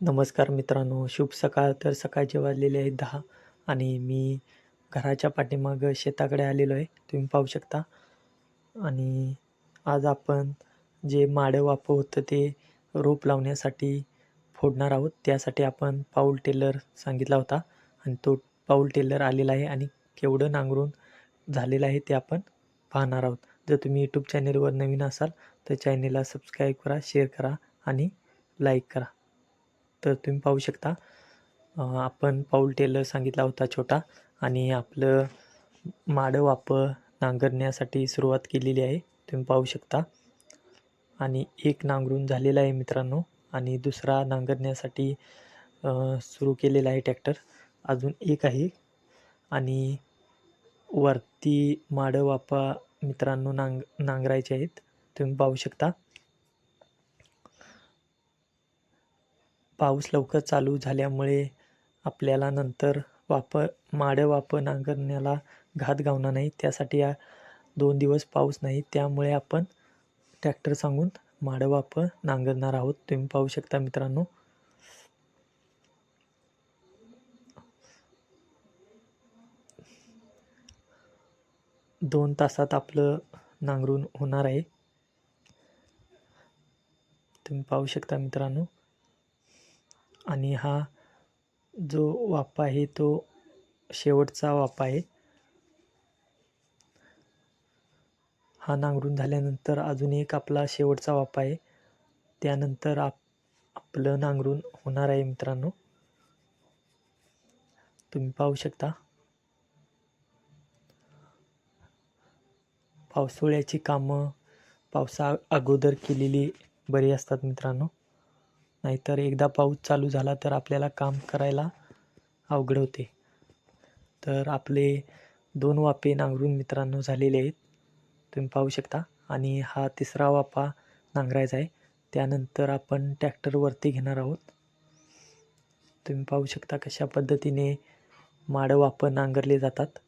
नमस्कार मित्रांनो, शुभ सकाळ. तर सकाळचे वाजलेले आहेत 10 आणि मी घराच्या पाठीमागं शेताकडे आलेलो आहे. तुम्ही पाहू शकता आणि आज आपण जे माडं वापं होतं ते रोप लावण्यासाठी फोडणार आहोत. त्यासाठी आपण पाऊल टेलर सांगितला होता आणि तो पाऊल टेलर आलेला आहे आणि केवढं नांगरून झालेलं आहे ते आपण पाहणार आहोत. जर तुम्ही यूट्यूब चॅनेलवर नवीन असाल तर चॅनेलला सबस्क्राईब करा, शेअर करा आणि लाईक करा. तर तुम्ही पाहू शकता आपण पाऊल टेलर सांगितला होता छोटा आणि आपलं माडं वापं नांगरण्यासाठी सुरुवात केलेली आहे. तुम्ही पाहू शकता आणि एक नांगरून झालेला आहे मित्रांनो आणि दुसरा नांगरण्यासाठी सुरू केलेला आहे ट्रॅक्टर. अजून एक आहे आणि वरती माडं वापा मित्रांनो नांगरायचे आहेत. तुम्ही पाहू शकता. पाऊस लवकर चालू झाल्यामुळे आपल्याला नंतर माडं वापं नांगरण्याला घात घावणार नाही. त्यासाठी 2 दिवस पाऊस नाही. त्यामुळे आपण ट्रॅक्टर सांगून माडं वापं नांगरणार आहोत. तुम्ही पाहू शकता मित्रांनो. दोन तासात आपलं नांगरून होणार आहे. तुम्ही पाहू शकता मित्रांनो. आणि हा जो वाफा आहे तो शेवटचा वाफा आहे. हा नांगरून झाल्यानंतर अजून एक आपला शेवटचा वाफा आहे. त्यानंतर आपलं नांगरून होणार आहे मित्रांनो. तुम्ही पाहू शकता. पावसाळ्याची कामं पावसा अगोदर केलेली बरी असतात मित्रांनो. नाहीतर एकदा पाऊस चालू झाला तर आपल्याला काम करायला अवघड होते. तर आपले 2 वाफे नांगरून मित्रांनो झालेले आहेत. तुम्ही पाहू शकता आणि हा तिसरा वाफा नांगरायचा आहे. त्यानंतर आपण ट्रॅक्टरवरती घेणार आहोत. तुम्ही पाहू शकता कशा पद्धतीने माडं वापं नांगरले जातात.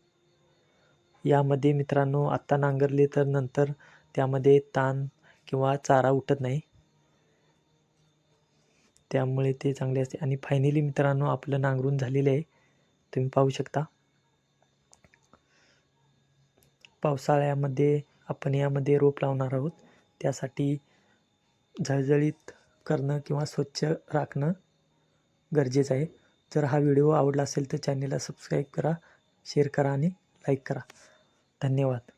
यामध्ये मित्रांनो आत्ता नांगरले तर नंतर त्यामध्ये ताण किंवा चारा उठत नाही. त्यामुळे ते चांगले असते आणि फायनली मित्रांनो आपलं नांगरून झालेलं आहे. तुम्ही पाहू शकता. पावसाळ्यामध्ये आपण यामध्ये रोप लावणार आहोत. त्यासाठी झळझळीत करणं किंवा स्वच्छ राखणं गरजेचं आहे. जर हा व्हिडिओ आवडला असेल तर चॅनेलला सबस्क्राईब करा, शेअर करा आणि लाईक करा. धन्यवाद.